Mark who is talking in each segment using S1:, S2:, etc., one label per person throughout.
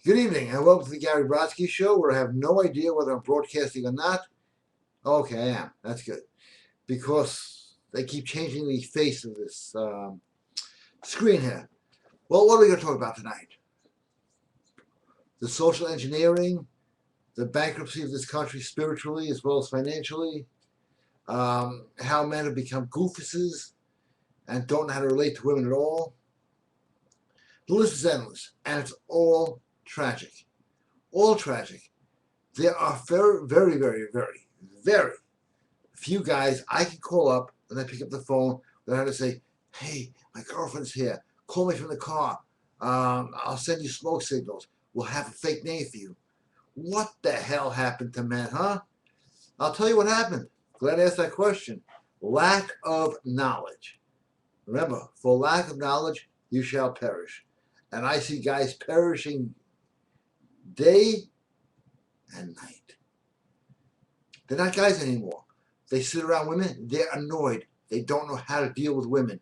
S1: Good evening and welcome to the Gary Brodsky Show, where I have no idea whether I'm broadcasting or not. Okay, I am. That's good. Because they keep changing the face of this screen here. Well, what are we going to talk about tonight? The social engineering, the bankruptcy of this country spiritually as well as financially, how men have become goofuses and don't know how to relate to women at all. The list is endless, and it's all tragic. All tragic. There are very few guys I can call up and I pick up the phone that I have to say, hey, my girlfriend's here. Call me from the car. I'll send you smoke signals. We'll have a fake name for you. What the hell happened to men, huh? I'll tell you what happened. Glad I asked that question. Lack of knowledge. Remember, for lack of knowledge, you shall perish. And I see guys perishing day and night. They're not guys anymore. They sit around women, they're annoyed. They don't know how to deal with women.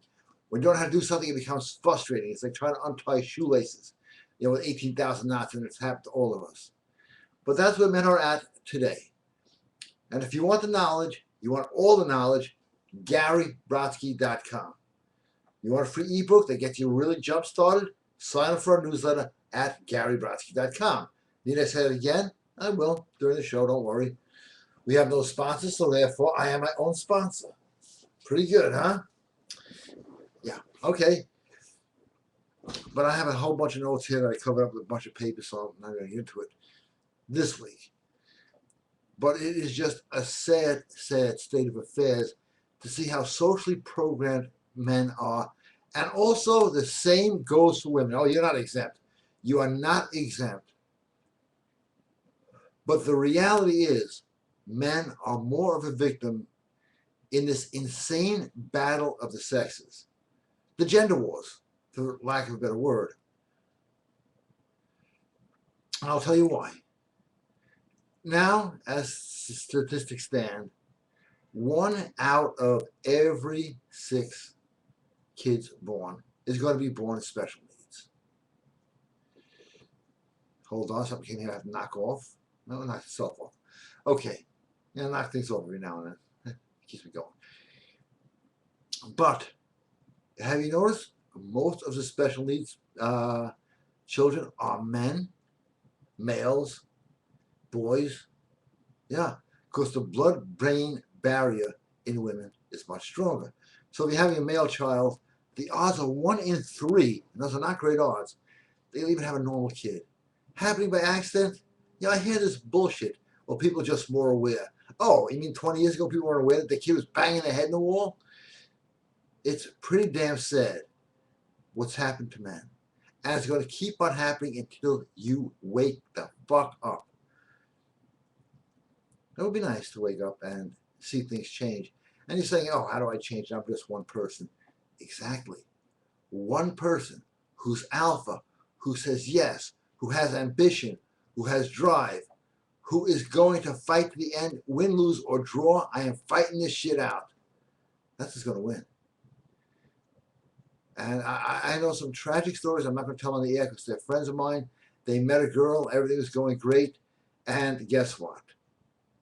S1: When you don't know how to do something, it becomes frustrating. It's like trying to untie shoelaces, with 18,000 knots, and it's happened to all of us. But that's where men are at today. And if you want the knowledge, you want all the knowledge, GaryBrodsky.com. You want a free ebook that gets you really jump started? Sign up for our newsletter at GaryBrodsky.com. Need I say it again? I will during the show, don't worry. We have no sponsors, so therefore I am my own sponsor. Pretty good, huh? Yeah, okay. But I have a whole bunch of notes here that I covered up with a bunch of papers, so I'm not going to get into it this week. But it is just a sad state of affairs to see how socially programmed men are. And also the same goes for women. Oh, you're not exempt. You are not exempt. But the reality is, men are more of a victim in this insane battle of the sexes, the gender wars, for lack of a better word. And I'll tell you why. Now, as statistics stand, 1 out of every 6 kids born is going to be born with special needs. Hold on, something came here I have to knock off. No, knock itself off. Okay. Yeah, knock things off every now and then. It keeps me going. But have you noticed most of the special needs children are men, males, boys? Yeah, because the blood-brain barrier in women is much stronger. So if you're having a male child, the odds are 1 in 3, and those are not great odds, they'll even have a normal kid. Happening by accident? Yeah, I hear this bullshit. Well, people are just more aware. Oh, you mean 20 years ago people weren't aware that the kid was banging their head in the wall? It's pretty damn sad what's happened to men. And it's going to keep on happening until you wake the fuck up. It would be nice to wake up and see things change. And you're saying, oh, how do I change? I'm just one person. Exactly. One person who's alpha, who says yes, who has ambition, who has drive, who is going to fight to the end, win, lose, or draw. I am fighting this shit out. That's who's going to win. And I know some tragic stories. I'm not going to tell on the air because they're friends of mine. They met a girl. Everything was going great. And guess what?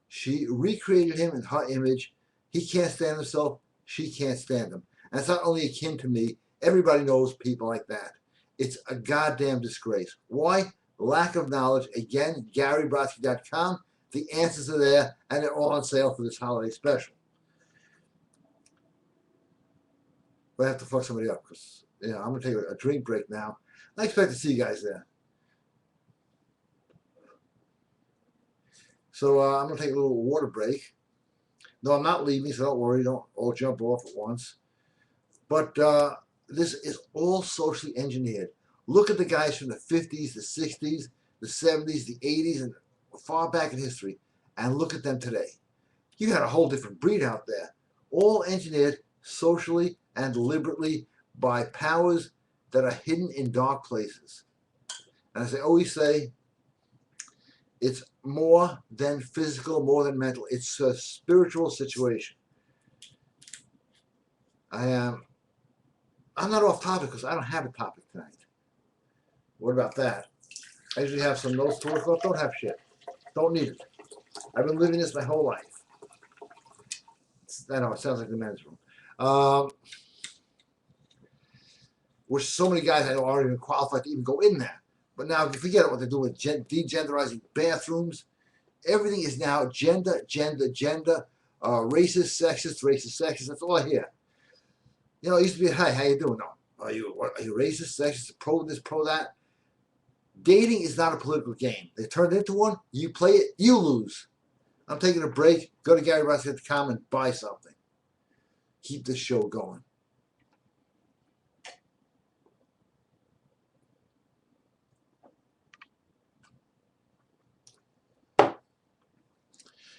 S1: She recreated him in her image. He can't stand himself. She can't stand him. And it's not only akin to me. Everybody knows people like that. It's a goddamn disgrace. Why? Lack of knowledge. Again, GaryBrodsky.com. The answers are there, and they're all on sale for this holiday special. But I have to fuck somebody up because I'm going to take a drink break now. I expect to see you guys there. So I'm going to take a little water break. No, I'm not leaving, so don't worry. Don't all jump off at once. But this is all socially engineered. Look at the guys from the 50s, the 60s, the 70s, the 80s, and far back in history, and look at them today. You got a whole different breed out there, all engineered socially and deliberately by powers that are hidden in dark places. And as I always say, it's more than physical, more than mental. It's a spiritual situation. I'm not off topic because I don't have a topic tonight. What about that? I usually have some notes to work off. Don't have shit. Don't need it. I've been living this my whole life. I know, it sounds like the men's room. Which so many guys I know aren't even qualified to even go in there. But now, if you forget what they're doing with degenderizing bathrooms, everything is now gender, racist, sexist. That's all I hear. You know, it used to be, hi, how you doing? No, are you racist, sexist, pro this, pro that? Dating is not a political game. They turned it into one. You play it, you lose. I'm taking a break. Go to GaryBrodsky.com and buy something. Keep this show going.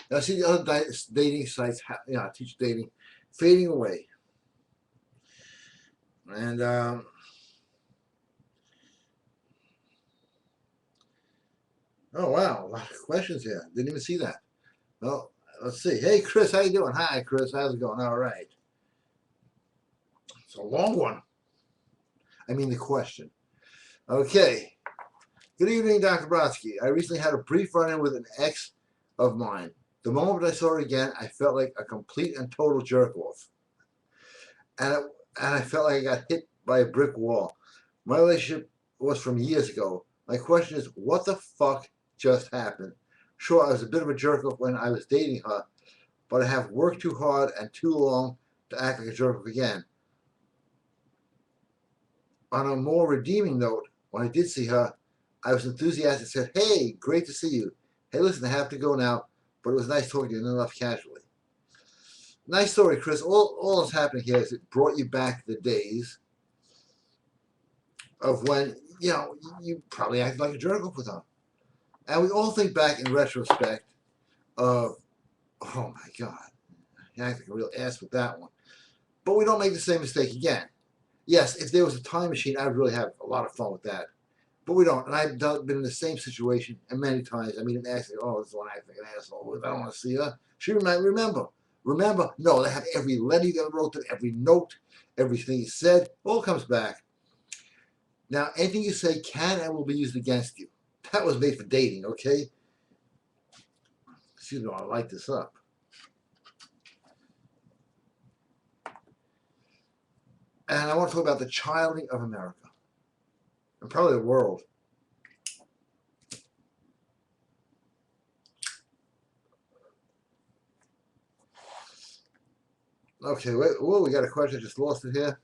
S1: Now, see the other dating sites, teach dating, fading away. And, oh, wow, a lot of questions here. Didn't even see that. Well, let's see. Hey, Chris, how you doing? Hi, Chris. How's it going? All right. It's a long one. I mean the question. Okay. Good evening, Dr. Brodsky. I recently had a brief run-in with an ex of mine. The moment I saw her again, I felt like a complete and total jerk-off. And I felt like I got hit by a brick wall. My relationship was from years ago. My question is, what the fuck just happened? Sure, I was a bit of a jerk-off when I was dating her, but I have worked too hard and too long to act like a jerk-off again. On a more redeeming note, when I did see her, I was enthusiastic and said, hey, great to see you. Hey, listen, I have to go now, but it was nice talking to you and then left casually. Nice story, Chris. All that's happening here is it brought you back to the days of when, you probably acted like a jerk-off with her. And we all think back in retrospect of, oh my God, I act like a real ass with that one. But we don't make the same mistake again. Yes, if there was a time machine, I would really have a lot of fun with that. But we don't. And I've been in the same situation, and many times I meet an ex, oh, this is one I think an asshole. I don't want to see her. She might remember. Remember? No, they have every letter you ever wrote to, every note, everything you said, all comes back. Now, anything you say can and will be used against you. That was made for dating, okay? Excuse me, I'll light this up. And I want to talk about the childing of America, and probably the world. Okay, wait, whoa, we got a question. I just lost it here.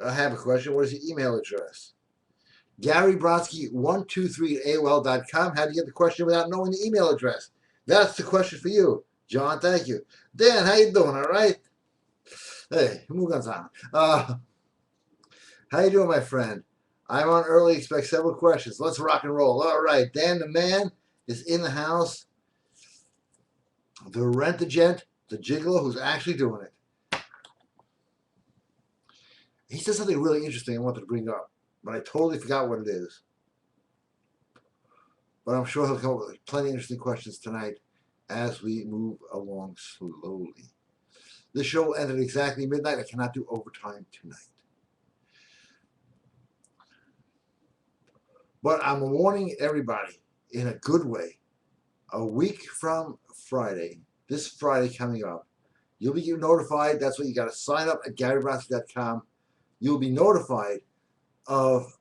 S1: I have a question. What is your email address? GaryBrodsky123@AOL.com. How do you get the question without knowing the email address? That's the question for you, John. Thank you. Dan, how you doing? All right? Hey, move on. How you doing, my friend? I'm on early. Expect several questions. Let's rock and roll. All right, Dan the man is in the house. The rent-a-gent, the gigolo who's actually doing it. He said something really interesting I wanted to bring up, but I totally forgot what it is. But I'm sure he'll come up with plenty of interesting questions tonight as we move along slowly. This show ended exactly midnight. I cannot do overtime tonight. But I'm warning everybody in a good way. A week from Friday, this Friday coming up, you'll be notified. That's what you got to sign up at GaryBrodsky.com. You'll be notified of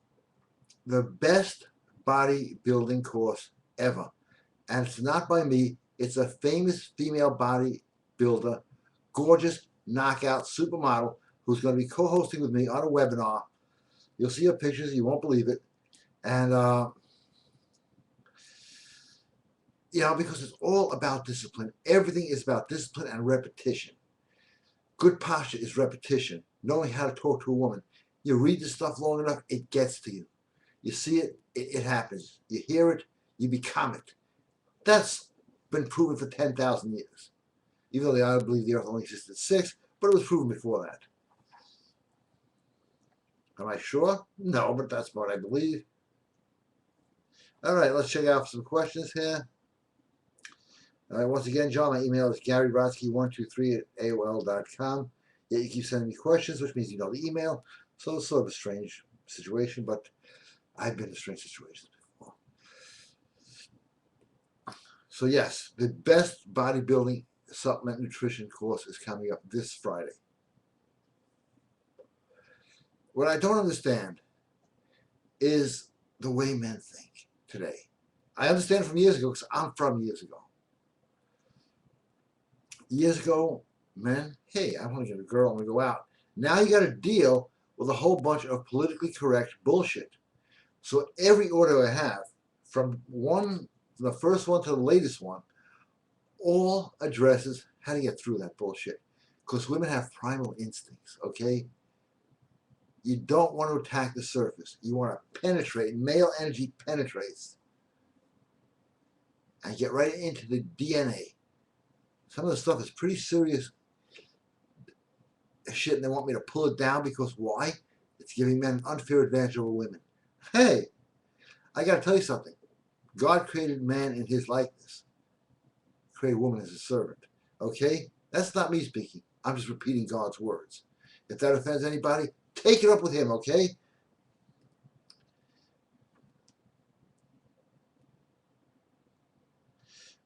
S1: the best bodybuilding course ever. And it's not by me. It's a famous female bodybuilder, gorgeous knockout supermodel who's going to be co-hosting with me on a webinar. You'll see her pictures. You won't believe it. And, because it's all about discipline. Everything is about discipline and repetition. Good posture is repetition. Knowing how to talk to a woman. You read this stuff long enough, it gets to you. You see it, it happens. You hear it, you become it. That's been proven for 10,000 years. Even though I believe the earth only existed 6, but it was proven before that. Am I sure? No, but that's what I believe. All right, let's check out some questions here. All right, once again, John, my email is GaryBrodsky123@AOL.com. Yeah, you keep sending me questions, which means you know the email. So it's sort of a strange situation, but I've been in strange situations before. So yes, the best bodybuilding supplement nutrition course is coming up this Friday. What I don't understand is the way men think today. I understand from years ago because I'm from years ago. Years ago, men, hey, I want to get a girl, I want to go out. Now you got to deal with a whole bunch of politically correct bullshit. So every order I have, from the first one to the latest one, all addresses how to get through that bullshit. Because women have primal instincts, okay? You don't want to attack the surface. You want to penetrate. Male energy penetrates. And get right into the DNA. Some of the stuff is pretty serious shit, and they want me to pull it down because why? It's giving men an unfair advantage over women. Hey, I got to tell you something. God created man in his likeness. Created woman as a servant. Okay? That's not me speaking. I'm just repeating God's words. If that offends anybody, take it up with him, okay?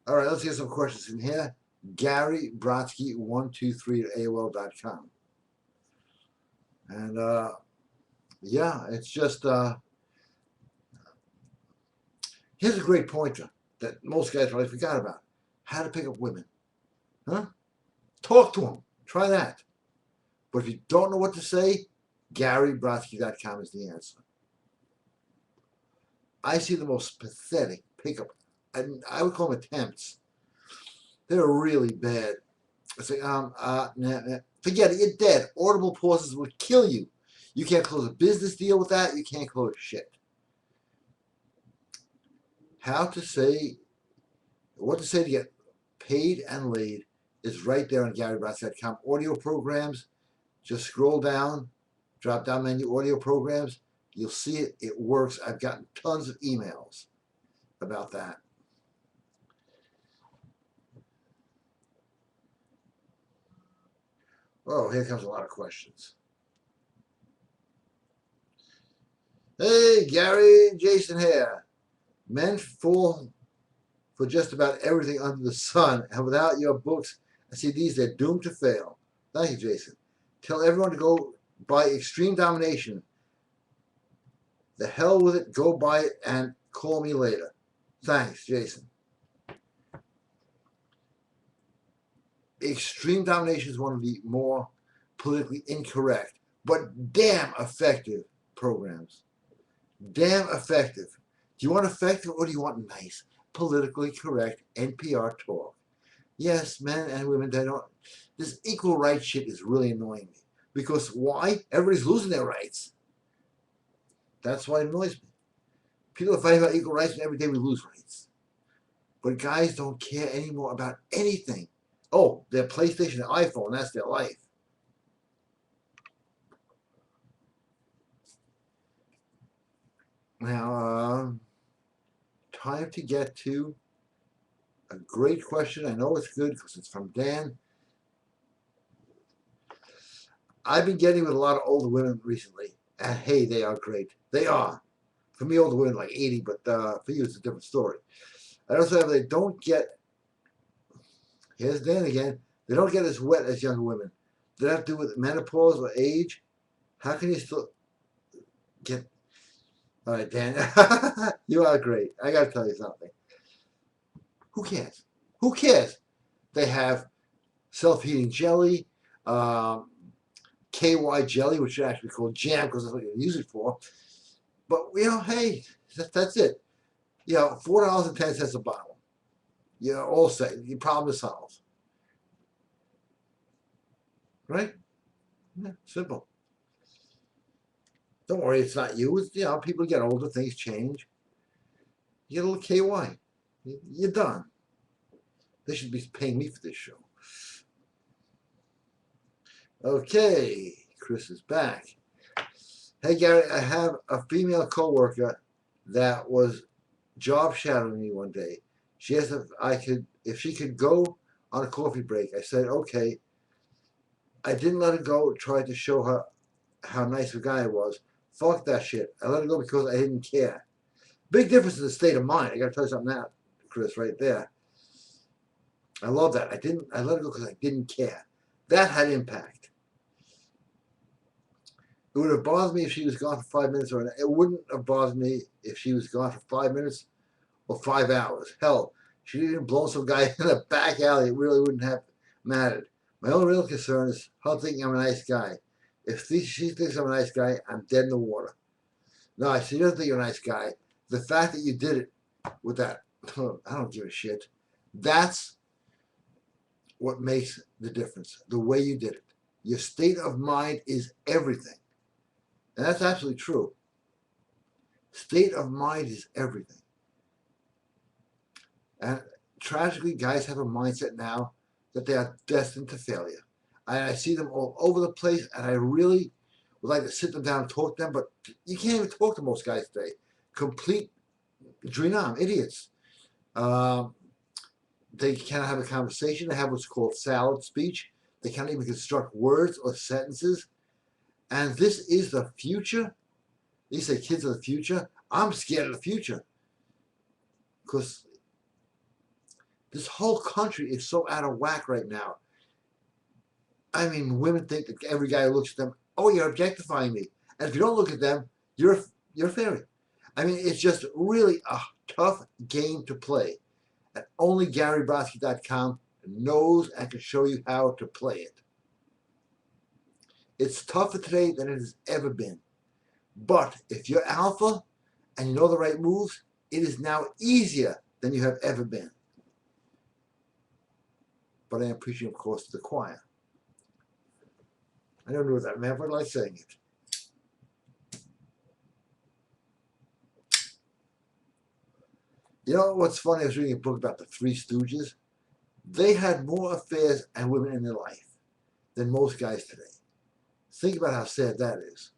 S1: All right, let's get some questions in here. Gary Brodsky123 at AOL.com. And yeah, it's just here's a great pointer that most guys probably forgot about. How to pick up women. Huh? Talk to them. Try that. But if you don't know what to say, GaryBrodsky.com is the answer. I see the most pathetic pickup. I would call them attempts. They're really bad. It's like, forget it, you're dead. Audible pauses would kill you. You can't close a business deal with that. You can't close shit. What to say to get paid and laid is right there on GaryBrodsky.com. Audio programs, just scroll down, drop down menu, audio programs. You'll see it. It works. I've gotten tons of emails about that. Oh, here comes a lot of questions. Hey, Gary, Jason here. Men fall for just about everything under the sun, and without your books and CDs, they're doomed to fail. Thank you, Jason. Tell everyone to go buy Extreme Domination. The hell with it. Go buy it and call me later. Thanks, Jason. Extreme Domination is one of the more politically incorrect, but damn effective programs. Damn effective. Do you want effective or do you want nice, politically correct NPR talk? Yes, men and women, this equal rights shit is really annoying me. Because why? Everybody's losing their rights. That's why it annoys me. People are fighting about equal rights and every day we lose rights. But guys don't care anymore about anything. Oh, their PlayStation, their iPhone, that's their life. Now, time to get to a great question. I know it's good because it's from Dan. I've been getting with a lot of older women recently, and hey, they are great. They are. For me, older women like 80, but for you, it's a different story. I also have they don't get. Here's Dan again. They don't get as wet as younger women. Does that have to do with menopause or age? How can you still get? All right, Dan, you are great. I got to tell you something. Who cares? Who cares? They have self-heating jelly, KY jelly, which should actually be called jam because that's what you use it for. But, hey, that's it. $4.10 a bottle. All set. Your problem is solved. Right? Yeah, simple. Don't worry, it's not you. It's, people get older, things change. You get a little KY. You're done. They should be paying me for this show. Okay, Chris is back. Hey, Gary, I have a female coworker that was job shadowing me one day. She asked if she could go on a coffee break. I said, okay. I didn't let her go, tried to show her how nice a guy I was. Fuck that shit. I let it go because I didn't care. Big difference in the state of mind. I got to tell you something now, Chris, right there. I love that. I let it go because I didn't care. That had impact. It would have bothered me if she was gone for 5 minutes, or it wouldn't have bothered me if she was gone for 5 minutes or 5 hours. Hell, she didn't blow some guy in the back alley. It really wouldn't have mattered. My only real concern is her thinking I'm a nice guy. If she thinks I'm a nice guy, I'm dead in the water. No, she doesn't think you're a nice guy. The fact that you did it with that, I don't give a shit. That's what makes the difference. The way you did it. Your state of mind is everything. And that's absolutely true. State of mind is everything. And tragically, guys have a mindset now that they are destined to failure. I see them all over the place, and I really would like to sit them down and talk to them, but you can't even talk to most guys today. Complete drenam, idiots. They cannot have a conversation. They have what's called salad speech. They can't even construct words or sentences. And this is the future. These are kids of the future. I'm scared of the future because this whole country is so out of whack right now. I mean, women think that every guy who looks at them, oh, you're objectifying me. And if you don't look at them, you're a fairy. I mean, it's just really a tough game to play. And only GaryBrodsky.com knows and can show you how to play it. It's tougher today than it has ever been. But if you're alpha and you know the right moves, it is now easier than you have ever been. But I am preaching, of course, to the choir. I don't know what that meant, but I like saying it. You know what's funny? I was reading a book about the Three Stooges. They had more affairs and women in their life than most guys today. Think about how sad that is.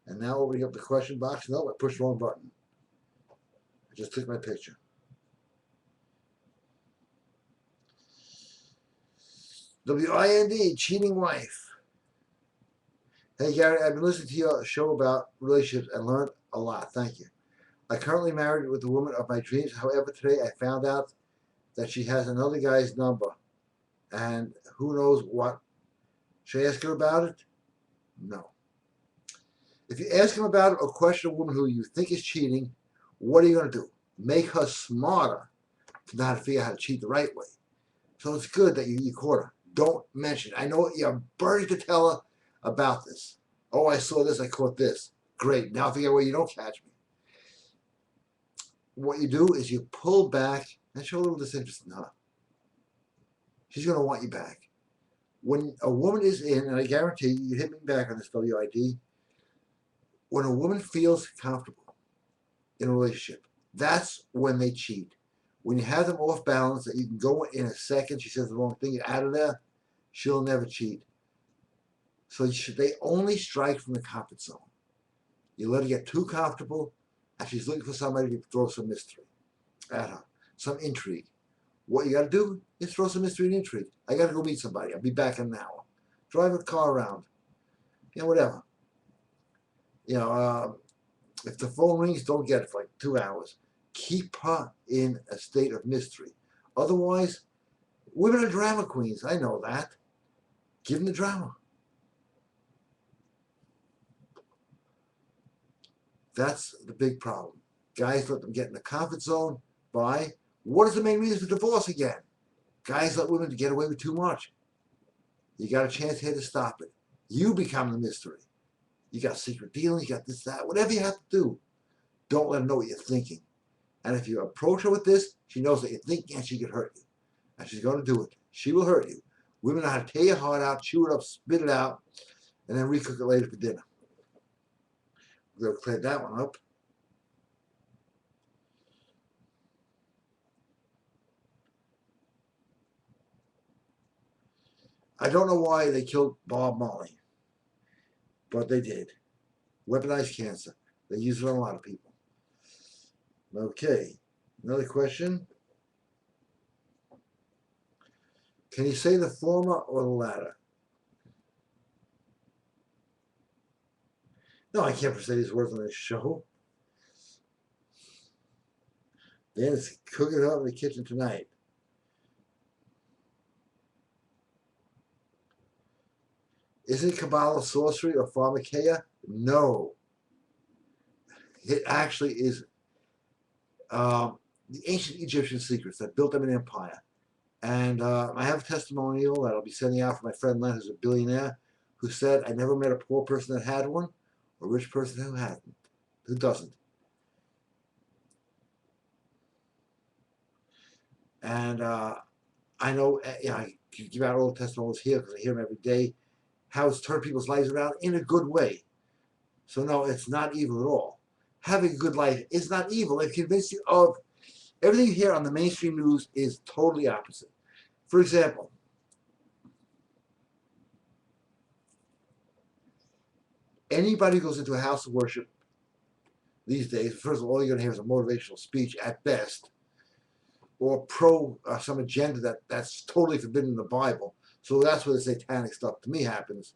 S1: And now opening up the question box. No, I pushed the wrong button. I just took my picture. WIND, cheating wife. Hey Gary, I've been listening to your show about relationships and learned a lot. Thank you. I currently married with the woman of my dreams. However, today I found out that she has another guy's number. And who knows what. Should I ask her about it? No. If you ask him about it or question a woman who you think is cheating, what are you going to do? Make her smarter to know how to figure out how to cheat the right way. So it's good that you caught her. Don't mention it. I know you're burning to tell her about this. Oh, I saw this, I caught this. Great. Now figure out where you don't catch me. What you do is you pull back and show a little disinterest in her. She's going to want you back. When a woman is in, and I guarantee you hit me back on this WID, when a woman feels comfortable in a relationship, that's when they cheat. When you have them off balance, that you can go in a second, she says the wrong thing, you're out of there, she'll never cheat. So they only strike from the comfort zone. You let her get too comfortable, and she's looking for somebody to throw some mystery at her, some intrigue. What you got to do is throw some mystery and intrigue. I got to go meet somebody. I'll be back in an hour. Drive a car around. You know, whatever. You know, if the phone rings, don't get it for like 2 hours. Keep her in a state of mystery. Otherwise, women are drama queens. I know that. Give them the drama. That's the big problem. Guys let them get in the comfort zone by, what is the main reason for divorce again? Guys let women get away with too much. You got a chance here to stop it. You become the mystery. You got secret dealing, you got this, that, whatever you have to do. Don't let her know what you're thinking. And if you approach her with this, she knows that you're thinking and she can hurt you. And she's going to do it. She will hurt you. Women know how to tear your heart out, chew it up, spit it out, and then recook it later for dinner. We're going to clear that one up. I don't know why they killed Bob Marley, but they did. Weaponized cancer. They use it on a lot of people. Okay, another question. Can you say the former or the latter? No, I can't say these words on this show. Dan's cooking it up in the kitchen tonight. Isn't Kabbalah sorcery or pharmakeia? No. It actually is the ancient Egyptian secrets that built them an empire. And I have a testimonial that I'll be sending out for my friend Len, who's a billionaire, who said, I never met a poor person that had one, or a rich person who hadn't, who doesn't. And I know, I give out all the testimonials here because I hear them every day, how it's turned people's lives around in a good way. So no, it's not evil at all. Having a good life is not evil. It convinces you of everything you hear on the mainstream news is totally opposite. For example, anybody who goes into a house of worship these days, first of all you're going to hear is a motivational speech at best, or pro some agenda that's totally forbidden in the Bible. So that's where the satanic stuff to me happens.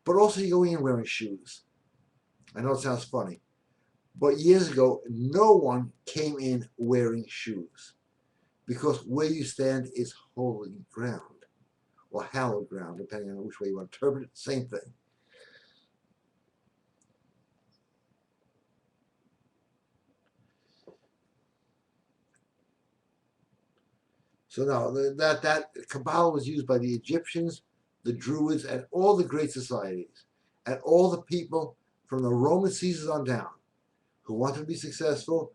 S1: But also you go in wearing shoes. I know it sounds funny, but years ago, no one came in wearing shoes because where you stand is holy ground or hallowed ground, depending on which way you want to interpret it, same thing. So now that Kabbalah was used by the Egyptians, the Druids, and all the great societies, and all the people from the Roman Caesars on down who wanted to be successful.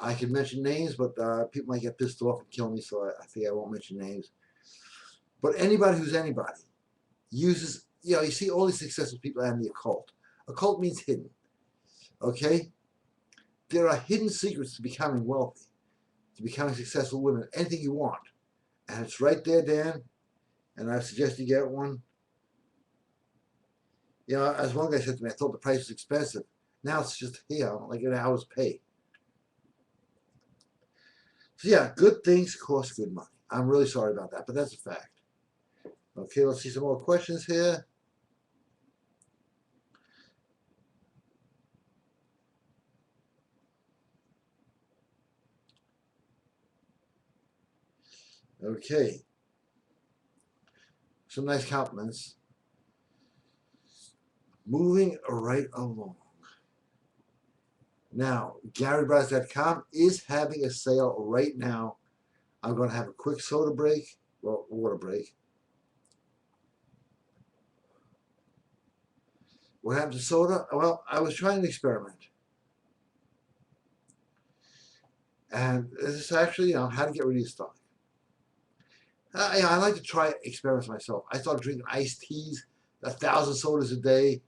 S1: I can mention names, but people might get pissed off and kill me, so I think I won't mention names. But anybody who's anybody uses, you see all these successful people and the occult. Occult means hidden, okay? There are hidden secrets to becoming wealthy, to becoming successful women, anything you want. And it's right there, Dan, and I suggest you get one. As one guy said to me, I thought the price was expensive. Now it's just here, like an hour's pay. So yeah, good things cost good money. I'm really sorry about that, but that's a fact. Okay, let's see some more questions here. Okay. Some nice compliments. Moving right along. Now, GaryBrodsky.com is having a sale right now. I'm going to have a quick soda break, well, water break. What happened to soda? Well, I was trying an experiment. And this is actually, how to get rid of your stomach. I like to try experiments myself. I started drinking iced teas, 1,000 sodas a day,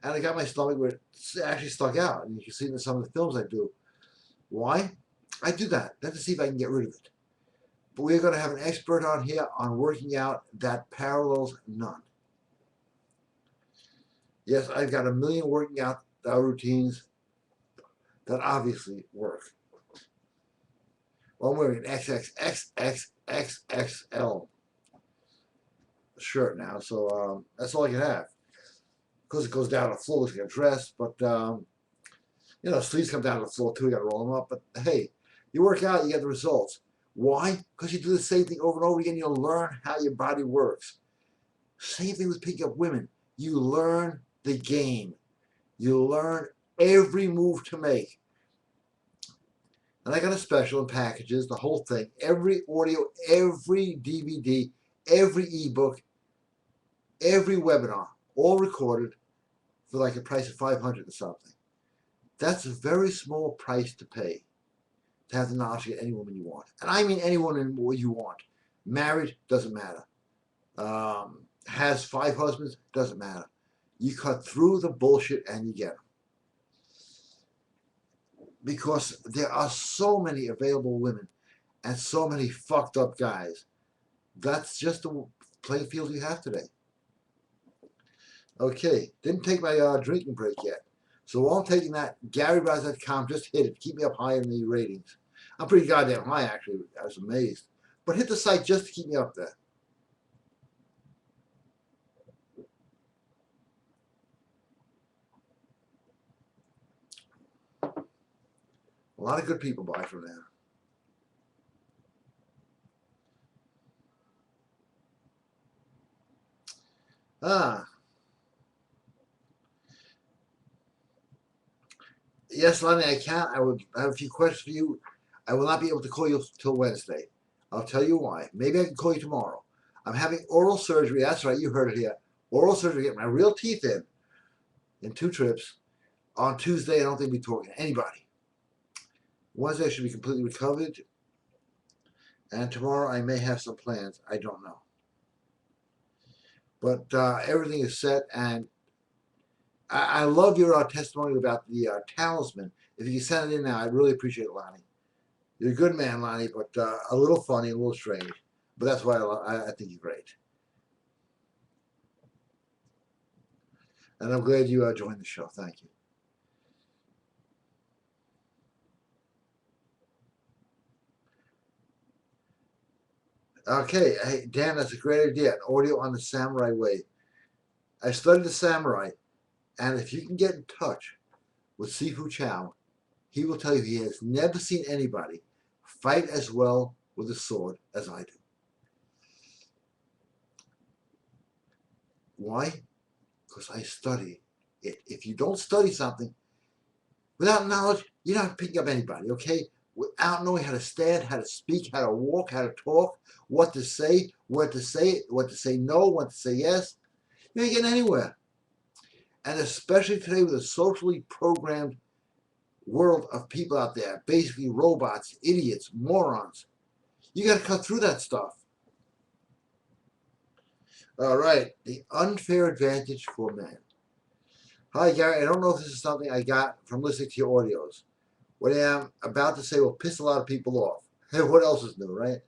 S1: and I got my stomach where it actually stuck out. And you can see it in some of the films I do. Why? I do that. Then to see if I can get rid of it. But we're going to have an expert on here on working out that parallels none. Yes, I've got a million working out routines that obviously work. Well, I'm wearing an XXXXXXL shirt now, so that's all I can have. Because it goes down to the floor, looks like a dress, but sleeves come down to the floor too, you gotta roll them up. But hey, you work out, you get the results. Why? Because you do the same thing over and over again, you'll learn how your body works. Same thing with picking up women. You learn the game. You learn every move to make. And I got a special in packages, the whole thing, every audio, every DVD, every ebook, every webinar, all recorded for like a price of $500 or something. That's a very small price to pay to have the knowledge to get any woman you want. And I mean any woman you want. Married, doesn't matter. Has 5 husbands, doesn't matter. You cut through the bullshit and you get them. Because there are so many available women and so many fucked up guys. That's just the playing field you have today. Okay, didn't take my drinking break yet. So while I'm taking that, GaryBrodsky.com, just hit it. Keep me up high in the ratings. I'm pretty goddamn high, actually. I was amazed. But hit the site just to keep me up there. A lot of good people buy from there. Ah, yes, Lonnie, I can. I have a few questions for you. I will not be able to call you till Wednesday. I'll tell you why. Maybe I can call you tomorrow. I'm having oral surgery. That's right, you heard it here. Oral surgery, get my real teeth in 2 trips. On Tuesday, I don't think we'll be talking to anybody. Wednesday, I should be completely recovered. And tomorrow, I may have some plans. I don't know. But everything is set, and I love your testimony about the talisman. If you can send it in now, I'd really appreciate it, Lonnie. You're a good man, Lonnie, but a little funny, a little strange. But that's why I think you're great. And I'm glad you joined the show. Thank you. Okay, hey, Dan, that's a great idea. An audio on the samurai way. I studied the samurai, and if you can get in touch with Sifu Chow, he will tell you he has never seen anybody fight as well with a sword as I do. Why? Because I study it. If you don't study something, without knowledge, you're not picking up anybody, okay? Without knowing how to stand, how to speak, how to walk, how to talk, what to say, what to say no, what to say yes, you ain't getting anywhere. And especially today with a socially programmed world of people out there, basically robots, idiots, morons. You got to cut through that stuff. All right, the unfair advantage for men. Hi, Gary. I don't know if this is something I got from listening to your audios. What I am about to say will piss a lot of people off. Hey, what else is new, right?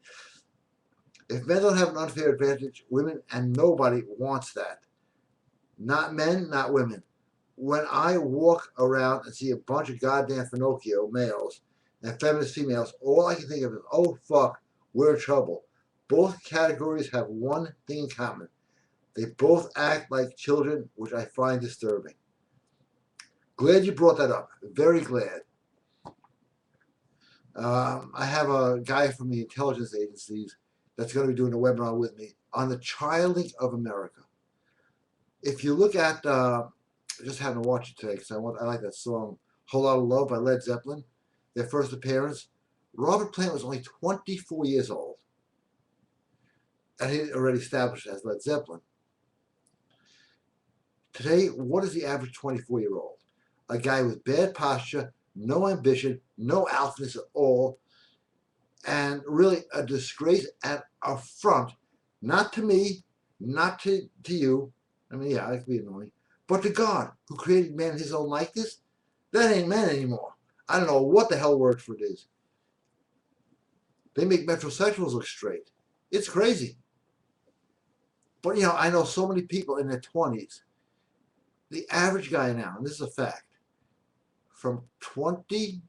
S1: If men don't have an unfair advantage, women and nobody wants that. Not men, not women. When I walk around and see a bunch of goddamn Pinocchio males and feminist females, all I can think of is, oh fuck, we're in trouble. Both categories have one thing in common. They both act like children, which I find disturbing. Glad you brought that up. Very glad. I have a guy from the intelligence agencies that's going to be doing a webinar with me on the childing of America. If you look at, just having to watch it today because I like that song, Whole Lot of Love by Led Zeppelin, their first appearance. Robert Plant was only 24 years old, and he already established as Led Zeppelin. Today, what is the average 24-year-old? A guy with bad posture, no ambition, no alphaness at all, and really a disgrace and affront, not to me, not to you. I mean, yeah, I could be annoying, but to God, who created man in his own likeness. That ain't man anymore. I don't know what the hell word for it is. They make metrosexuals look straight. It's crazy. But, I know so many people in their 20s. The average guy now, and this is a fact, from 20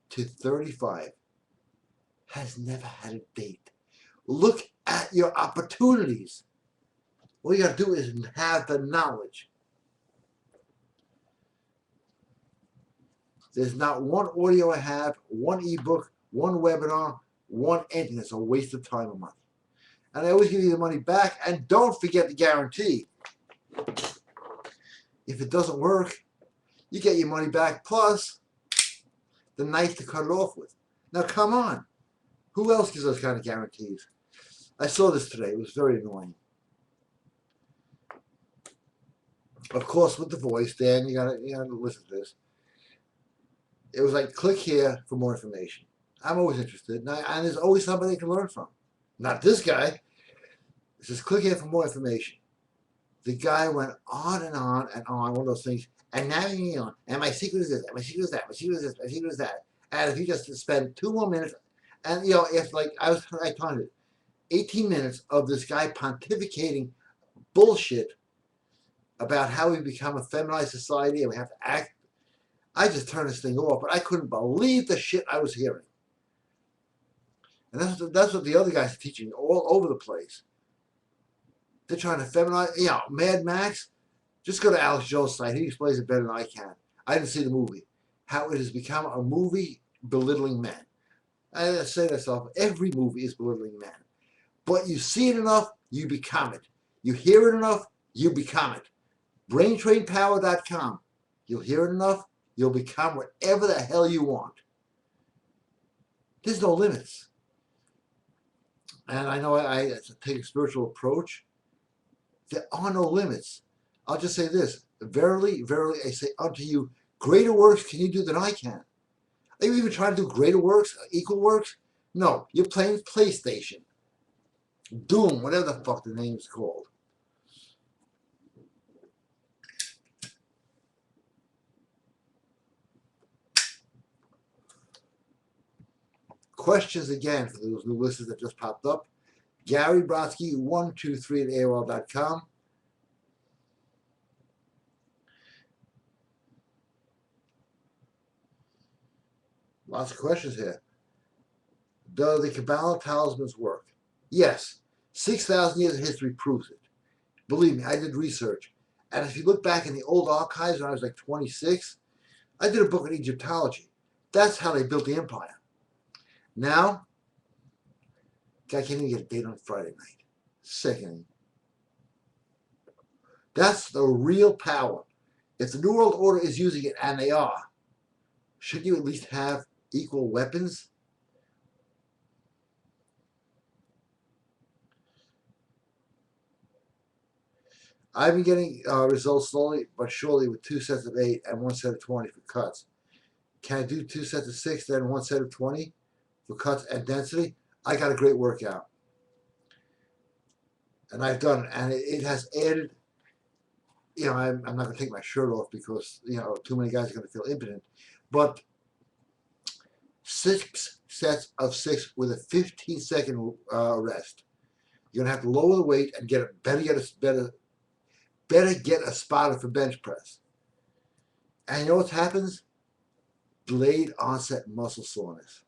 S1: to 35 has never had a date. Look at your opportunities. All you got to do is have the knowledge. There's not one audio I have, one ebook, one webinar, one anything that's a waste of time and money. And I always give you the money back, and don't forget the guarantee. If it doesn't work, you get your money back plus the knife to cut it off with. Now, come on. Who else gives those kind of guarantees? I saw this today. It was very annoying. Of course, with the voice, Dan, you gotta listen to this. It was like, click here for more information. I'm always interested, and there's always somebody you can learn from. Not this guy. It says, click here for more information. The guy went on and on and on, one of those things, and now and my secret is this, and my secret is that, my secret is this, my secret is that. And if you just spend 2 more minutes, and if like I timed it, 18 minutes of this guy pontificating bullshit about how we become a feminized society and we have to act. I just turned this thing off, but I couldn't believe the shit I was hearing. And that's what the other guys are teaching all over the place. They're trying to feminize, Mad Max. Just go to Alex Jones' site. He explains it better than I can. I didn't see the movie. how it has become a movie belittling men. I say to myself, every movie is belittling men. But you see it enough, you become it. You hear it enough, you become it. BrainTrainPower.com. You'll hear it enough, you'll become whatever the hell you want. There's no limits. And I know I take a spiritual approach. There are no limits. I'll just say this. Verily, verily, I say unto you, greater works can you do than I can. Are you even trying to do greater works, equal works? No, you're playing PlayStation. Doom, whatever the fuck the name is called. Questions again for those new listeners that just popped up. Gary Brodsky 123 at AOL.com. Lots of questions here. Do the Kabbalah talismans work? Yes. 6,000 years of history proves it. Believe me, I did research. And if you look back in the old archives when I was like 26, I did a book on Egyptology. That's how they built the empire. Now, I can't even get a date on Friday night. Sickening. That's the real power. If the New World Order is using it, and they are, should you at least have equal weapons? I've been getting results slowly but surely with 2 sets of 8 and 1 set of 20 for cuts. Can I do 2 sets of 6, then 1 set of 20 for cuts and density? I got a great workout. And I've done it, and it has added, I'm not going to take my shirt off because, too many guys are going to feel impotent. But 6 sets of 6 with a 15-second rest. You're going to have to lower the weight and better get a spotter for bench press. And you know what happens? Delayed onset muscle soreness.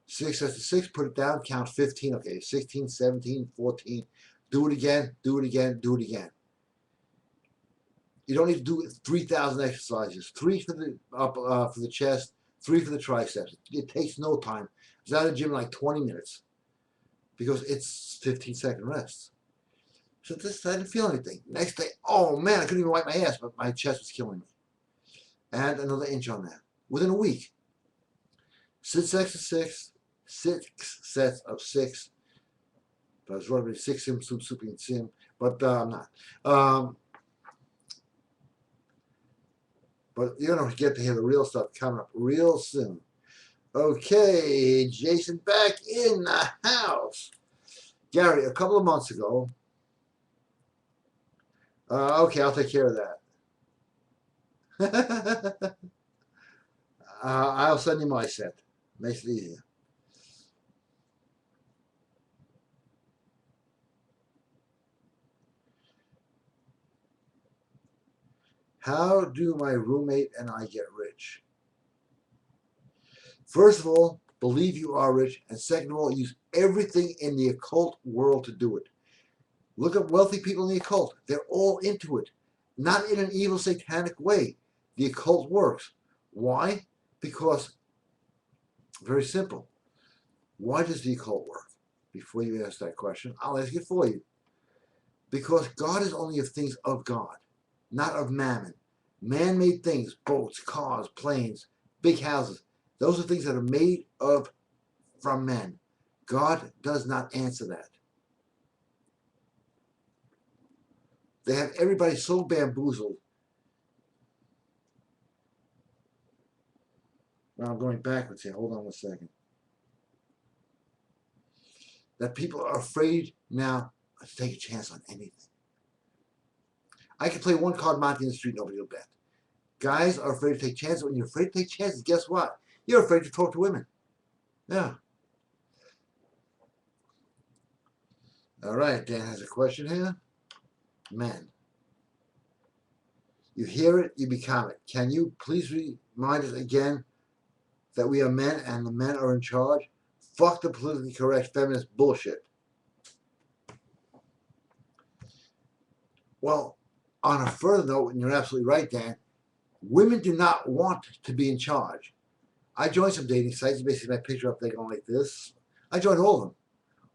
S1: 6 sets of 6, put it down, count 15. Okay, 16, 17, 14. Do it again, do it again, do it again. You don't need to do 3,000 exercises. 3 for the chest, 3 for the triceps. It takes no time. I was out of the gym in like 20 minutes because it's 15-second rests. So this, I didn't feel anything. Next day, oh man, I couldn't even wipe my ass, but my chest was killing me. And another inch on that. Within a week. 6 sets of 6. 6 sets of 6. But I was running 6 sim, souping sim, but I'm not. But you're going to get to hear the real stuff coming up real soon. Okay, Jason back in the house. Gary, a couple of months ago. Okay, I'll take care of that. I'll send you my set. Makes it easier. How do my roommate and I get rich? First of all, believe you are rich, and second of all, use everything in the occult world to do it. Look at wealthy people in the occult. They're all into it. Not in an evil satanic way. The occult works. Why? Because, very simple. Why does the occult work? Before you ask that question, I'll ask it for you. Because God is only of things of God, not of mammon. Man-made things, boats, cars, planes, big houses, those are things that are made from men. God does not answer that. They have everybody so bamboozled. Well, I'm going backwards here. Hold on one second. That people are afraid now to take a chance on anything. I can play one card Monty in the street, nobody will bet. Guys are afraid to take chances. When you're afraid to take chances, guess what? You're afraid to talk to women. Yeah. All right, Dan has a question here. Men. You hear it, you become it. Can you please remind us again that we are men and the men are in charge? Fuck the politically correct feminist bullshit. Well, on a further note, and you're absolutely right, Dan, Women do not want to be in charge. I joined some dating sites, basically my picture up there going like this. I joined all of them.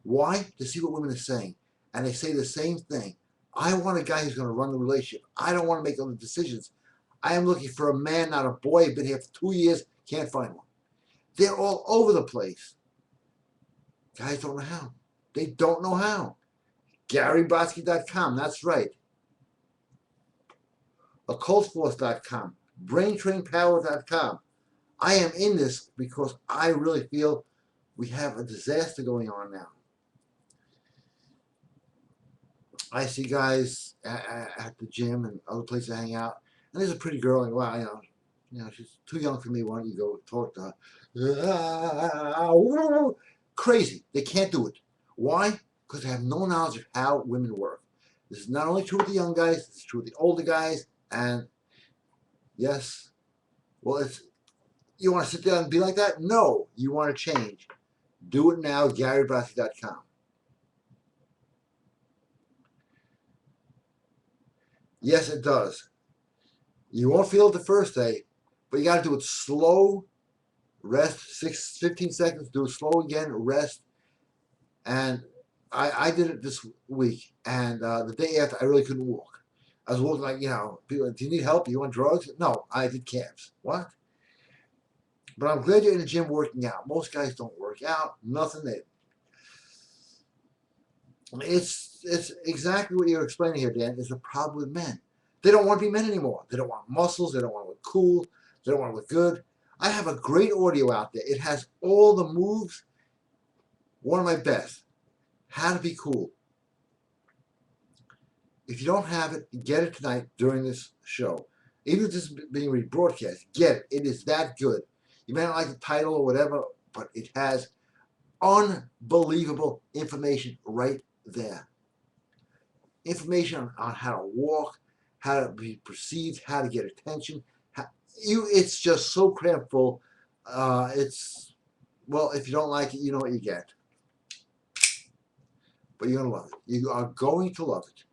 S1: Why? To see what women are saying. And they say the same thing. I want a guy who's going to run the relationship. I don't want to make all the decisions. I am looking for a man, not a boy. I've been here for 2 years, can't find one. They're all over the place. Guys don't know how. They don't know how. GaryBrodsky.com, that's right. occultforce.com, braintrainpower.com. I am in this because I really feel we have a disaster going on now. I see guys at the gym and other places to hang out, and there's a pretty girl, and wow, she's too young for me. Why don't you go talk to her? Crazy. They can't do it. Why? Because they have no knowledge of how women work. This is not only true with the young guys, it's true with the older guys, and yes, well, you want to sit there and be like that? No, you want to change. Do it now, GaryBrodsky.com. Yes, it does. You won't feel it the first day, but you got to do it slow, rest, 15 seconds, do it slow again, rest. And I did it this week, and the day after, I really couldn't walk. I was walking like, people, do you need help? You want drugs? No, I did calves. What? But I'm glad you're in the gym working out. Most guys don't work out, nothing. It's exactly what you're explaining here, Dan, is the problem with men. They don't want to be men anymore. They don't want muscles. They don't want to look cool. They don't want to look good. I have a great audio out there. It has all the moves. One of my best. How to be cool. If you don't have it, get it tonight during this show. Even if this is being rebroadcast, get it. It is that good. You may not like the title or whatever, but it has unbelievable information right there. Information on how to walk, how to be perceived, how to get attention. It's just so crammed full. Well, if you don't like it, you know what you get. But you're going to love it. You are going to love it.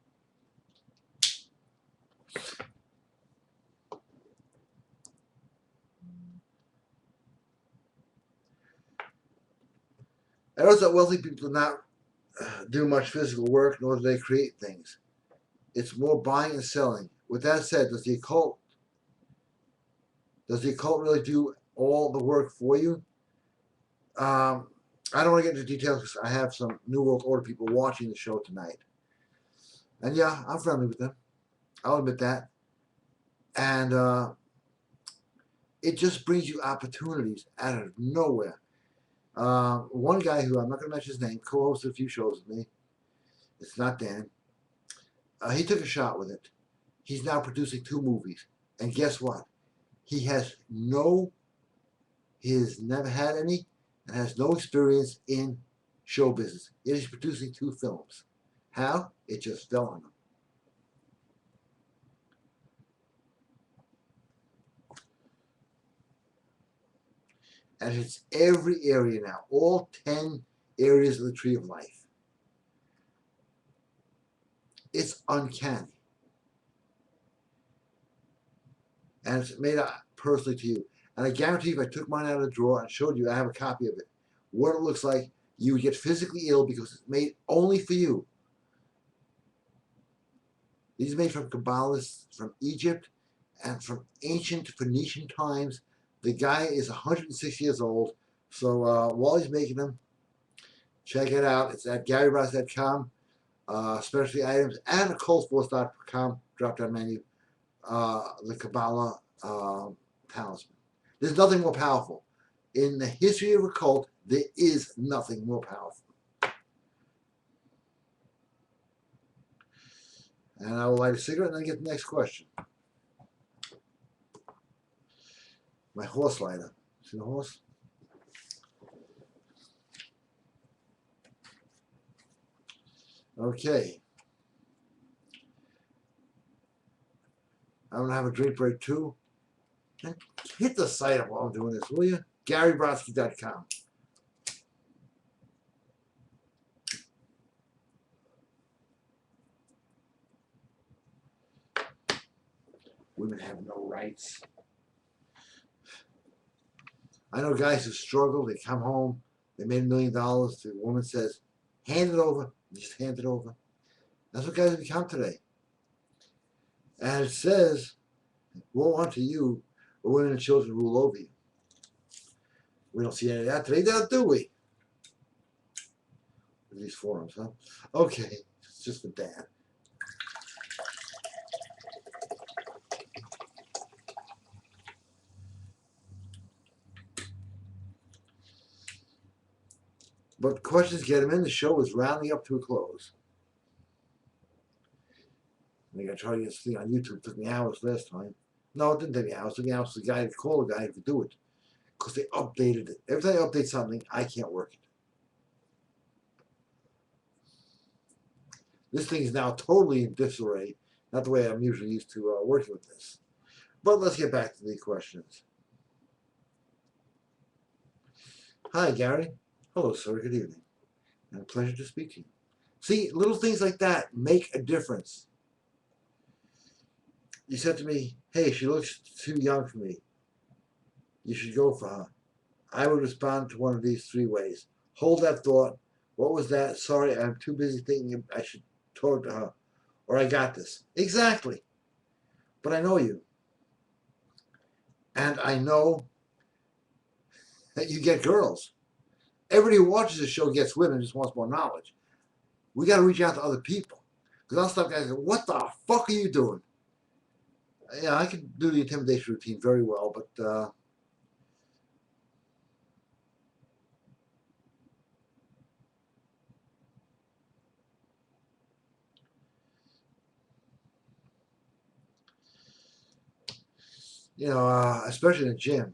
S1: I notice that wealthy people do not do much physical work, nor do they create things. It's more buying and selling. With that said, does the occult really do all the work for you? I don't want to get into details because I have some New World Order people watching the show tonight. And yeah, I'm friendly with them. I'll admit that. And it just brings you opportunities out of nowhere. One guy who I'm not going to mention his name, co-hosted a few shows with me. It's not Dan. He took a shot with it. He's now producing 2 movies. And guess what? He has never had any and has no experience in show business. Yet he's producing 2 films. How? It just fell on him. And it's every area now, all 10 areas of the tree of life. It's uncanny. And it's made out personally to you. And I guarantee if I took mine out of the drawer and showed you, I have a copy of it, what it looks like, you would get physically ill because it's made only for you. These are made from Kabbalists from Egypt and from ancient Phoenician times. The guy is 106 years old. So while he's making them, check it out. It's at GaryBrodsky.com, specialty items, and occultforce.com, drop-down menu, the Kabbalah talisman. There's nothing more powerful. In the history of occult, there is nothing more powerful. And I will light a cigarette and then get the next question. My horse lighter. See the horse? Okay. I'm going to have a drink break too. And hit the site up while I'm doing this, will you? GaryBrodsky.com. Women have no rights. I know guys who struggle. They come home. They made $1 million. The woman says, hand it over. Just hand it over. That's what guys have become today. And it says, woe unto you, or women and children rule over you. We don't see any of that today, now, do we? These forums, huh? Okay, it's just for dad. But questions get him in. The show is rounding up to a close. I think I tried to get this thing on YouTube. It took me hours last time. No, it didn't take me hours. It took me hours for the guy to call the guy to do it. Because they updated it. Every time I update something, I can't work it. This thing is now totally in disarray. Not the way I'm usually used to working with this. But let's get back to the questions. Hi, Gary. Hello, sir. Good evening. And a pleasure to speak to you. See, little things like that make a difference. You said to me, hey, she looks too young for me. You should go for her. I would respond to one of these 3 ways. Hold that thought. What was that? Sorry, I'm too busy thinking I should talk to her. Or I got this. Exactly. But I know you. And I know that you get girls. Everybody who watches the show gets women and just wants more knowledge. We got to reach out to other people. Because I'll stop guys and go, what the fuck are you doing? Yeah, I can do the intimidation routine very well, but you know, especially in the gym.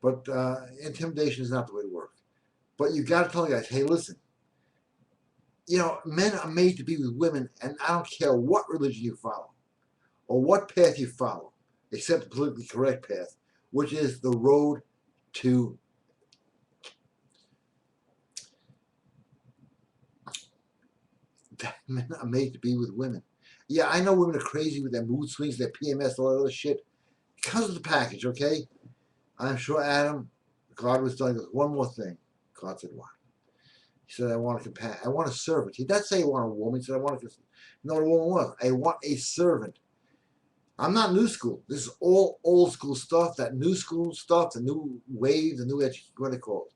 S1: But intimidation is not the way to work. But you got to tell the guys, hey, listen, you know, men are made to be with women, and I don't care what religion you follow or what path you follow, except the politically correct path, which is the road to men are made to be with women. Yeah, I know women are crazy with their mood swings, their PMS, all that other shit. It comes with the package, okay? I'm sure Adam, God was telling us one more thing. God said, what? He said, I want a companion. I want a servant. He didn't say he wanted a woman. He said, I want a, you know what a woman was? I want a servant. I'm not new school. This is all old school stuff. That new school stuff, the new wave, the new age, what do they call it?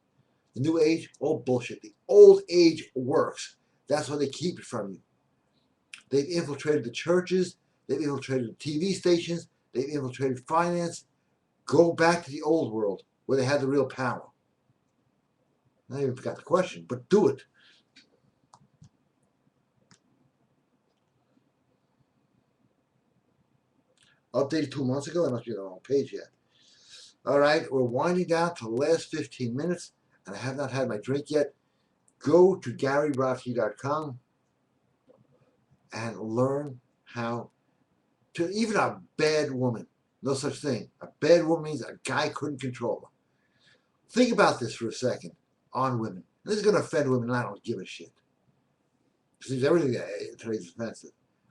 S1: The new age, all bullshit. The old age works. That's why they keep it from you. They've infiltrated the churches. They've infiltrated the TV stations. They've infiltrated finance. Go back to the old world where they had the real power. I even forgot the question, but do it. Updated 2 months ago. That must be on the wrong page yet. All right, we're winding down to the last 15 minutes, and I have not had my drink yet. Go to GaryBrodsky.com and learn how to, even a bad woman, no such thing. A bad woman means a guy couldn't control her. Think about this for a second on women. This is going to offend women, and I don't give a shit. Seems everything today is offensive.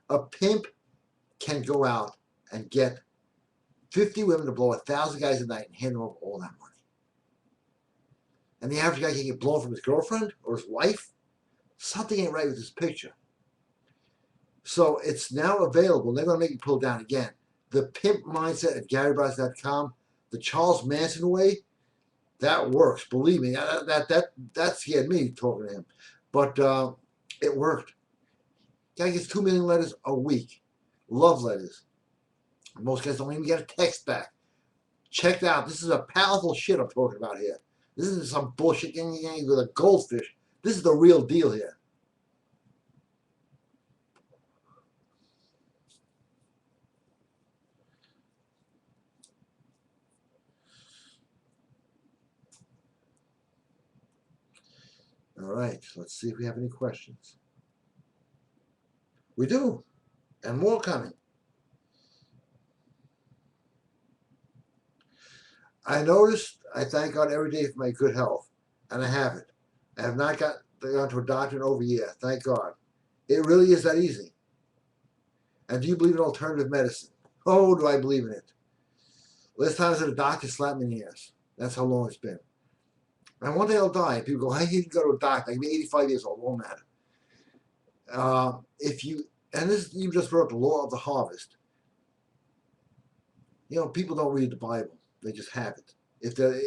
S1: A pimp can go out and get 50 women to blow 1,000 guys a night and hand them over all that money. And the average guy can get blown from his girlfriend or his wife. Something ain't right with this picture. So it's now available. They're going to make it pull down again. The pimp mindset at GaryBrodsky.com, the Charles Manson way, that works. Believe me, that scared me talking to him. But it worked. Guy gets 2 million letters a week. Love letters. Most guys don't even get a text back. Check it out. This is a powerful shit I'm talking about here. This isn't some bullshit with a goldfish. This is the real deal here. All right, let's see if we have any questions. We do, and more coming. I noticed I thank God every day for my good health, and I have it. I have not got gone to a doctor in over a year. Thank God. It really is that easy. And do you believe in alternative medicine? Oh, do I believe in it? Last time I was at a doctor, slapped me in the ass. That's how long it's been. And one day I'll die. People go, I need to go to a doctor. I can be 85 years old. It won't matter. You just brought up the law of the harvest. You know, people don't read the Bible. They just have it. If they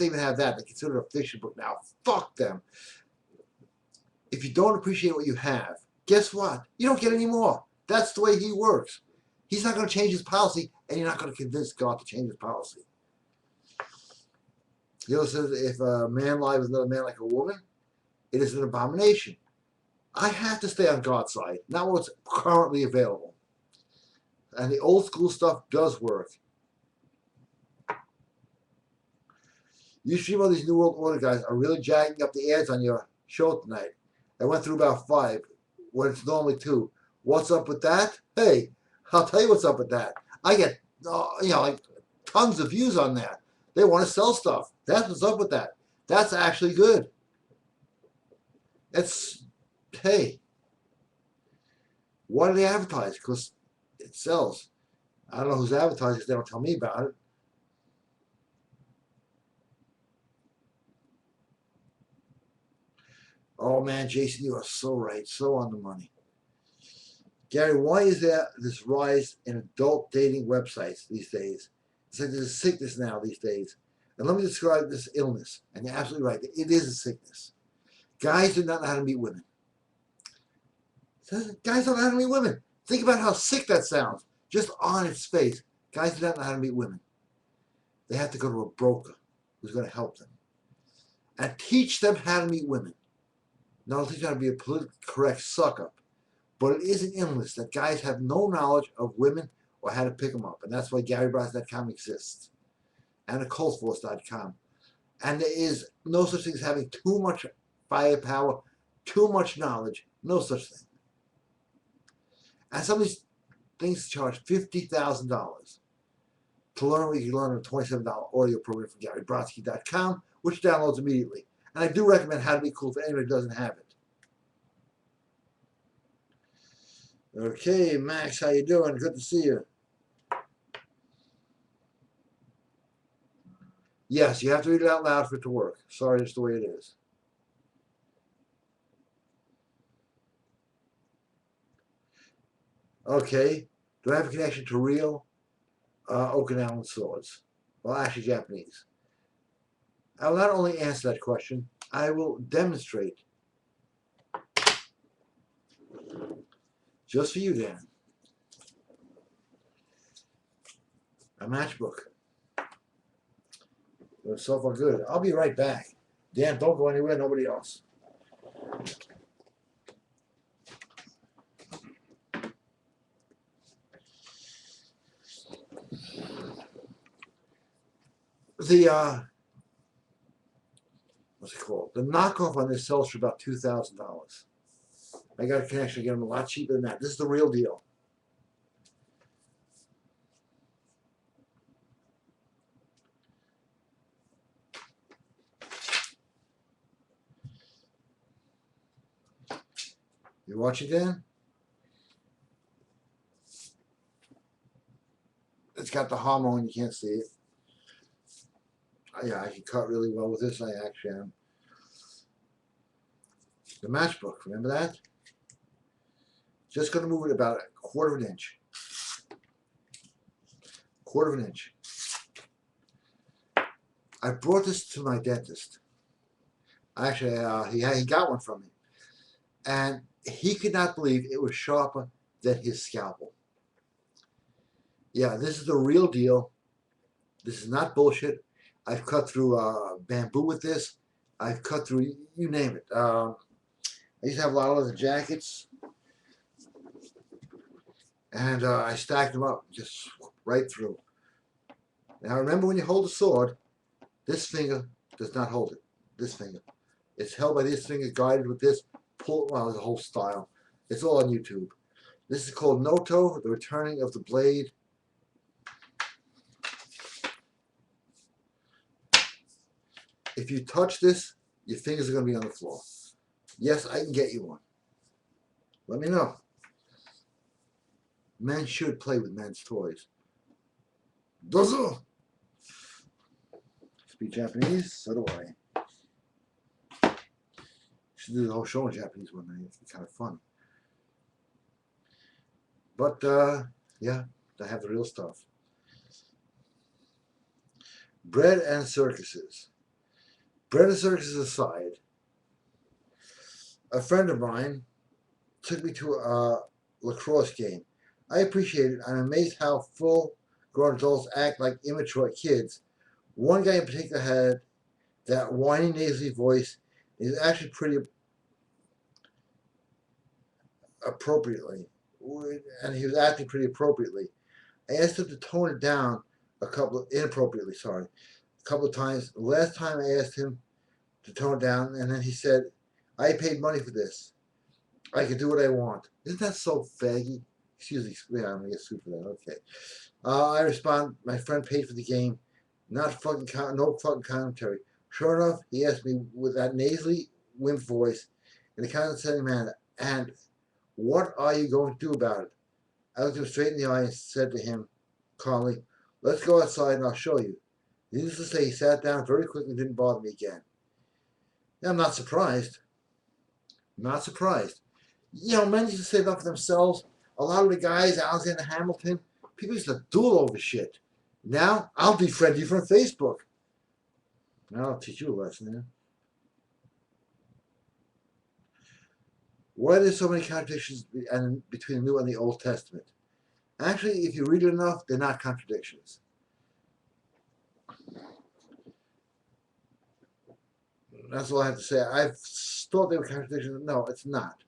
S1: even have that, they consider it a fiction book now. Fuck them. If you don't appreciate what you have, guess what? You don't get any more. That's the way he works. He's not going to change his policy, and you're not going to convince God to change his policy. He also says, if a man lies with another man like a woman, it is an abomination. I have to stay on God's side, not what's currently available. And the old school stuff does work. You stream all these New World Order guys are really jacking up the ads on your show tonight. I went through about 5, when it's normally 2. What's up with that? Hey, I'll tell you what's up with that. I get, like tons of views on that. They want to sell stuff. That's what's up with that. That's actually good. Hey, why do they advertise? Because it sells. I don't know who's advertising because they don't tell me about it. Oh man, Jason, you are so right. So on the money. Gary, why is there this rise in adult dating websites these days? It's like there's a sickness now these days. And let me describe this illness. And you're absolutely right. It is a sickness. Guys do not know how to meet women. Guys don't know how to meet women. Think about how sick that sounds. Just on its face. Guys do not know how to meet women. They have to go to a broker who's going to help them. And teach them how to meet women. Not teach them how to be a politically correct suck-up. But it is an illness that guys have no knowledge of women or how to pick them up. And that's why GaryBrodsky.com exists. And occultforce.com. And there is no such thing as having too much firepower, too much knowledge. No such thing. And some of these things charge $50,000 to learn what you can learn on a $27 audio program from GaryBrodsky.com, which downloads immediately. And I do recommend How to Be Cool for anybody who doesn't have it. Okay, Max, how you doing? Good to see you. Yes, you have to read it out loud for it to work. Sorry, that's the way it is. Okay, do I have a connection to real Okinawan swords? Well, actually Japanese. I will not only answer that question, I will demonstrate. Just for you, Dan. A matchbook. It's so far good. I'll be right back. Dan, don't go anywhere, nobody else. What's it called? The knockoff on this sells for about $2,000. I got a connection to get them a lot cheaper than that. This is the real deal. You watching, Dan? It's got the hormone. You can't see it. Yeah, I can cut really well with this. I actually am. The matchbook, remember that? Just going to move it about a quarter of an inch. Quarter of an inch. I brought this to my dentist. Actually, he got one from me. And he could not believe it was sharper than his scalpel. Yeah, this is the real deal. This is not bullshit. I've cut through bamboo with this. I've cut through, you name it. I used to have a lot of leather jackets. And I stacked them up just right through. Now remember, when you hold a sword, this finger does not hold it. This finger. It's held by this finger, guided with this. Pull it. Well, there's a whole style. It's all on YouTube. This is called Noto, the returning of the blade. If you touch this, your fingers are going to be on the floor. Yes, I can get you one. Let me know. Men should play with men's toys. Dozo! Speak Japanese? So do I. Should do the whole show in Japanese one night. It's kind of fun. But, yeah, I have the real stuff. Bread and circuses. Bread and circuses aside, a friend of mine took me to a lacrosse game. I appreciate it. I'm amazed how full-grown adults act like immature kids. One guy in particular had that whiny, nasally voice. Is actually pretty appropriately, and he was acting pretty appropriately. I asked him to tone it down inappropriately, sorry, a couple of times. The last time I asked him to tone it down, and then he said, I paid money for this. I can do what I want. Isn't that so faggy? Excuse me, yeah, I'm gonna get sued for that. Okay. I respond, my friend paid for the game. No fucking commentary. Sure enough, he asked me with that nasally wimp voice in a condescending manner, and what are you going to do about it? I looked him straight in the eye and said to him calmly, let's go outside and I'll show you. Needless to say, he sat down very quickly and didn't bother me again. Now, I'm not surprised. Not surprised. You know, men used to say that for themselves. A lot of the guys, Alexander Hamilton, people used to duel over shit. Now, I'll defriend you from Facebook. Now, I'll teach you a lesson, yeah? Why are there so many contradictions between the New and the Old Testament? Actually, if you read it enough, they're not contradictions. That's all I have to say. I've thought they were contradictions. No, it's not.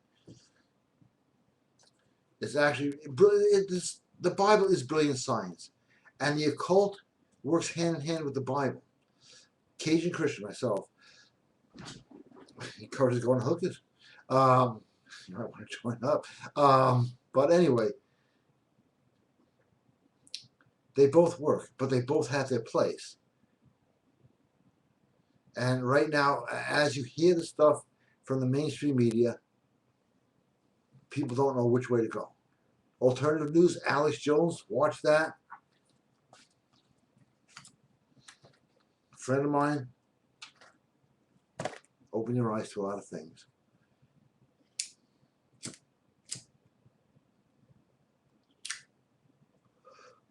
S1: It's actually, the Bible is brilliant science. And the occult works hand in hand with the Bible. Cajun Christian myself. Encourages going to hookers. You might want to join up. But anyway, they both work, but they both have their place. And right now, as you hear the stuff from the mainstream media, people don't know which way to go. Alternative news, Alex Jones, watch that. A friend of mine, open your eyes to a lot of things.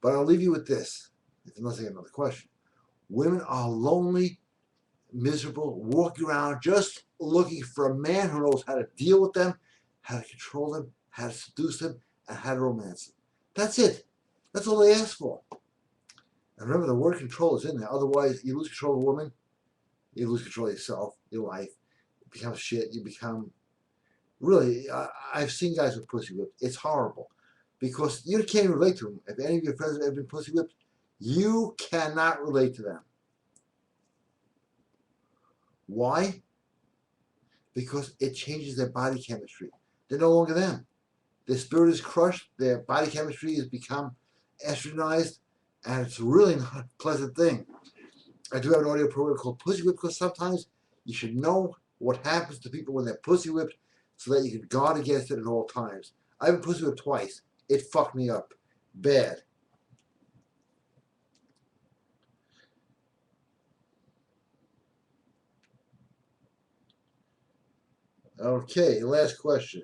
S1: But I'll leave you with this, unless I get another question. Women are lonely, miserable, walking around just looking for a man who knows how to deal with them, how to control them, how to seduce them, and how to romance them. That's it. That's all they ask for. And remember, the word control is in there. Otherwise, you lose control of a woman, you lose control of yourself, your life. It becomes shit. You become... Really, I've seen guys with pussy whipped. It's horrible. Because you can't relate to them. If any of your friends have ever been pussy whipped, you cannot relate to them. Why? Because it changes their body chemistry. They're no longer them. Their spirit is crushed. Their body chemistry has become estrogenized, and it's really not a pleasant thing. I do have an audio program called Pussy Whip, because sometimes you should know what happens to people when they're pussy whipped so that you can guard against it at all times. I've been pussy whipped twice. It fucked me up. Bad. Okay, last question.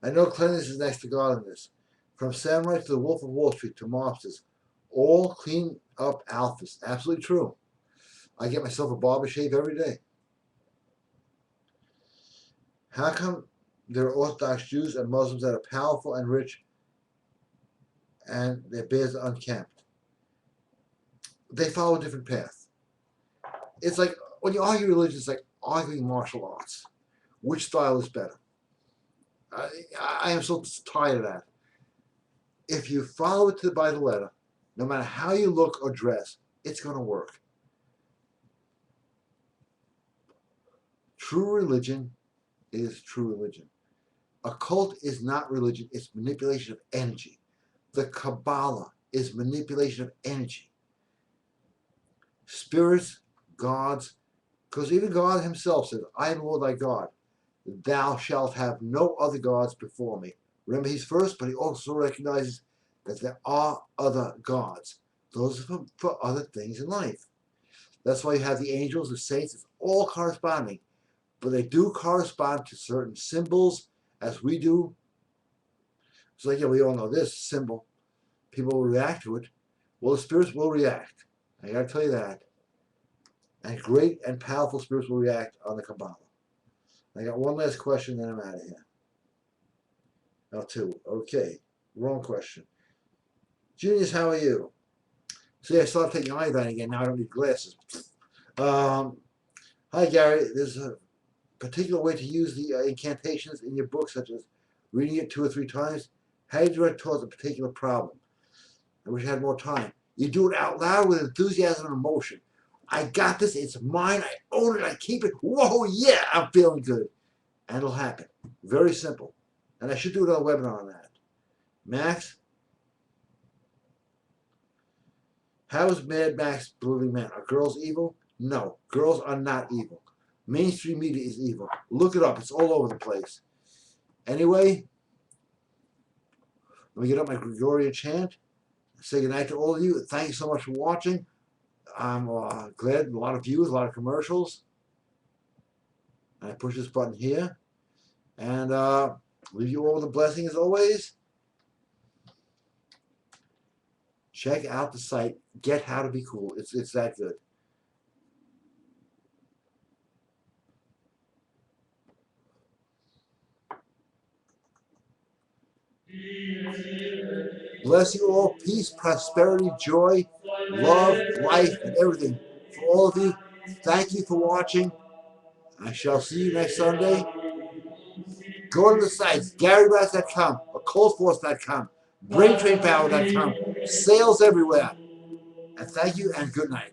S1: I know cleanliness is next to godliness. From samurai to the Wolf of Wall Street to mobsters, all clean up alphas. Absolutely true. I get myself a barber shave every day. How come there are Orthodox Jews and Muslims that are powerful and rich and their beards are unkempt? They follow a different path. It's like when you argue religion, it's like arguing martial arts. Which style is better? I am so tired of that. If you follow it by the letter, no matter how you look or dress, it's going to work. True religion is true religion. A cult is not religion, it's manipulation of energy. The Kabbalah is manipulation of energy. Spirits, gods, Because even God himself says, I am the Lord thy God. Thou shalt have no other gods before me. Remember, he's first, but he also recognizes that there are other gods. Those are for other things in life. That's why you have the angels, the saints, it's all corresponding. But they do correspond to certain symbols as we do. It's like, yeah, we all know this symbol. People will react to it. Well, the spirits will react. I gotta tell you that. And great and powerful spirits will react on the Kabbalah. I got one last question, then I'm out of here. Now, two. Okay. Wrong question. Genius, how are you? See, I started taking Iodine again. Now I don't need glasses. Hi, Gary. There's a particular way to use the incantations in your book, such as reading it 2 or 3 times. How do you direct towards a particular problem? I wish I had more time. You do it out loud with enthusiasm and emotion. I got this. It's mine. I own it. I keep it. Whoa, yeah, I'm feeling good. And it'll happen. Very simple. And I should do another webinar on that. Max, how is Mad Max believing man? Are girls evil? No, girls are not evil. Mainstream media is evil. Look it up. It's all over the place. Anyway, let me get up my Gregorian chant. Say goodnight to all of you. Thank you so much for watching. I'm glad a lot of views, a lot of commercials. I push this button here. And leave you all with a blessing as always. Check out the site. Get How to Be Cool. It's that good. Bless you all. Peace, prosperity, joy, love, life, and everything. For all of you, thank you for watching. I shall see you next Sunday. Go to the sites, GaryBass.com, occultforce.com, BrainTrainPower.com, sales everywhere. And thank you and good night.